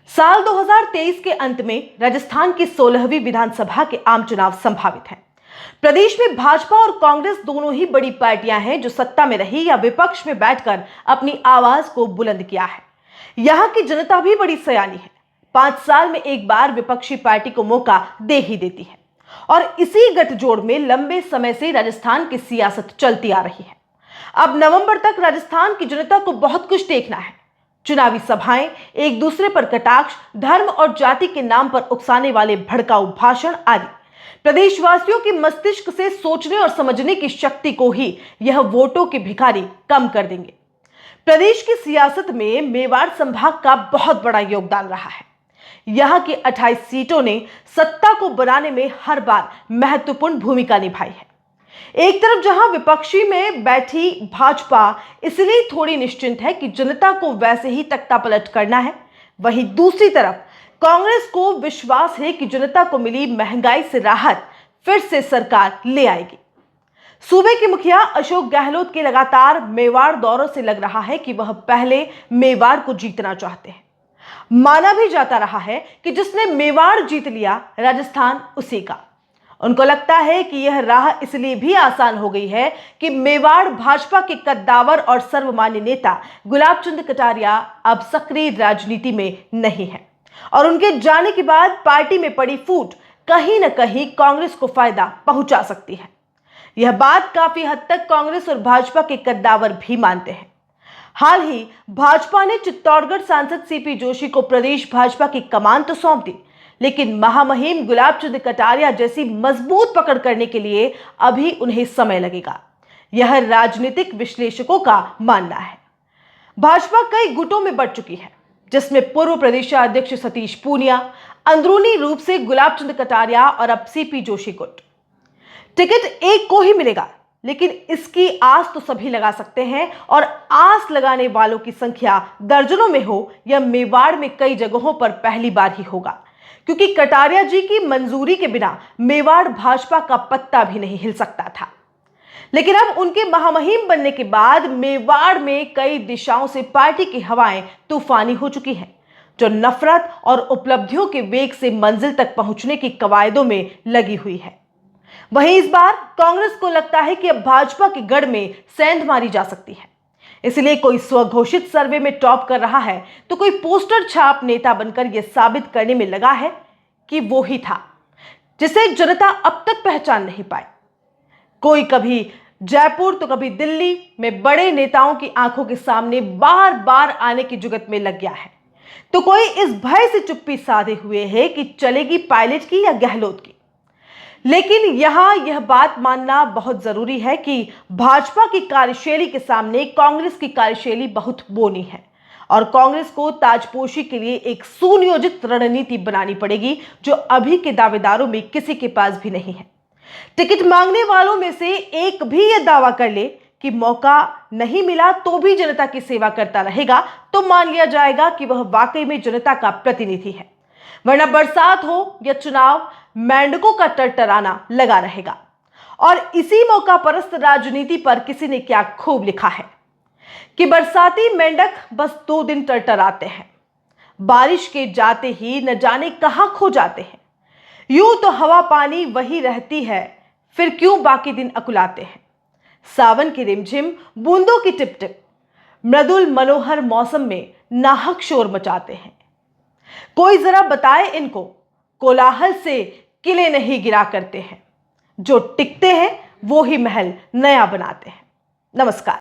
साल 2023 के अंत में राजस्थान की 16वीं विधानसभा के आम चुनाव संभावित हैं। प्रदेश में भाजपा और कांग्रेस दोनों ही बड़ी पार्टियां हैं जो सत्ता में रही या विपक्ष में बैठकर अपनी आवाज को बुलंद किया है। यहां की जनता भी बड़ी सयानी है। 5 साल में एक बार विपक्षी पार्टी को मौका दे ही देती है और इसी गठजोड़ में लंबे समय से राजस्थान की सियासत चलती आ रही है। अब नवंबर तक राजस्थान की जनता को बहुत कुछ देखना है। चुनावी सभाएं, एक दूसरे पर कटाक्ष, धर्म और जाति के नाम पर उकसाने वाले भड़काऊ भाषण आदि प्रदेशवासियों के मस्तिष्क से सोचने और समझने की शक्ति को ही यह वोटों के भिखारी कम कर देंगे। प्रदेश की सियासत में मेवाड़ संभाग का बहुत बड़ा योगदान रहा है। यहां की 28 सीटों ने सत्ता को बनाने में हर बार महत्वपूर्ण भूमिका निभाई है। एक तरफ जहां विपक्षी में बैठी भाजपा इसलिए थोड़ी निश्चिंत है कि जनता को वैसे ही तख्ता पलट करना है, वहीं दूसरी तरफ कांग्रेस को विश्वास है कि जनता को मिली महंगाई से राहत फिर से सरकार ले आएगी। सूबे के मुखिया अशोक गहलोत के लगातार मेवाड़ दौरों से लग रहा है कि वह पहले मेवाड़ को जीतना चाहते हैं। माना भी जाता रहा है कि जिसने मेवाड़ जीत लिया, राजस्थान उसी का। उनको लगता है कि यह राह इसलिए भी आसान हो गई है कि मेवाड़ भाजपा के कद्दावर और सर्वमान्य नेता गुलाब चंद कटारिया अब सक्रिय राजनीति में नहीं है और उनके जाने के बाद पार्टी में पड़ी फूट कहीं न कहीं कांग्रेस को फायदा पहुंचा सकती है। यह बात काफी हद तक कांग्रेस और भाजपा के कद्दावर भी मानते हैं। हाल ही भाजपा ने चित्तौड़गढ़ सांसद सीपी जोशी को प्रदेश भाजपा की कमान तो सौंप दी, लेकिन महामहिम गुलाब चंद कटारिया जैसी मजबूत पकड़ करने के लिए अभी उन्हें समय लगेगा, यह राजनीतिक विश्लेषकों का मानना है। भाजपा कई गुटों में बढ़ चुकी है, जिसमें पूर्व प्रदेशाध्यक्ष सतीश पूनिया, अंदरूनी रूप से गुलाब चंद कटारिया और अब सीपी जोशी गुट। टिकट एक को ही मिलेगा, लेकिन इसकी आस तो सभी लगा सकते हैं और आस लगाने वालों की संख्या दर्जनों में हो या मेवाड़ में कई जगहों पर पहली बार ही होगा, क्योंकि कटारिया जी की मंजूरी के बिना मेवाड़ भाजपा का पत्ता भी नहीं हिल सकता था। लेकिन अब उनके महामहिम बनने के बाद मेवाड़ में कई दिशाओं से पार्टी की हवाएं तूफानी हो चुकी हैं, जो नफरत और उपलब्धियों के वेग से मंजिल तक पहुंचने की कवायदों में लगी हुई है। वहीं इस बार कांग्रेस को लगता है कि अब भाजपा के गढ़ में सेंध मारी जा सकती है। इसलिए कोई स्वघोषित सर्वे में टॉप कर रहा है तो कोई पोस्टर छाप नेता बनकर यह साबित करने में लगा है कि वो ही था जिसे जनता अब तक पहचान नहीं पाई। कोई कभी जयपुर तो कभी दिल्ली में बड़े नेताओं की आंखों के सामने बार बार आने की जुगत में लग गया है, तो कोई इस भय से चुप्पी साधे हुए है कि चलेगी पायलट की या गहलोत की। लेकिन यहां यह बात मानना बहुत जरूरी है कि भाजपा की कार्यशैली के सामने कांग्रेस की कार्यशैली बहुत बोनी है और कांग्रेस को ताजपोशी के लिए एक सुनियोजित रणनीति बनानी पड़ेगी, जो अभी के दावेदारों में किसी के पास भी नहीं है। टिकट मांगने वालों में से एक भी यह दावा कर ले कि मौका नहीं मिला तो भी जनता की सेवा करता रहेगा, तो मान लिया जाएगा कि वह वाकई में जनता का प्रतिनिधि है। वरना बरसात हो या चुनाव, मेंढकों का टरटराना लगा रहेगा। और इसी मौका परस्त राजनीति पर किसी ने क्या खूब लिखा है कि बरसाती मेंढक बस 2 दिन टरटराते हैं, बारिश के जाते ही न जाने कहां खो जाते हैं। यूं तो हवा पानी वही रहती है, फिर क्यों बाकी दिन अकुलाते हैं। सावन की रिमझिम, बूंदों की टिप टिप, मृदुल मनोहर मौसम में नाहक शोर मचाते हैं। कोई जरा बताए इनको, कोलाहल से किले नहीं गिरा करते हैं, जो टिकते हैं वो ही महल नया बनाते हैं। नमस्कार।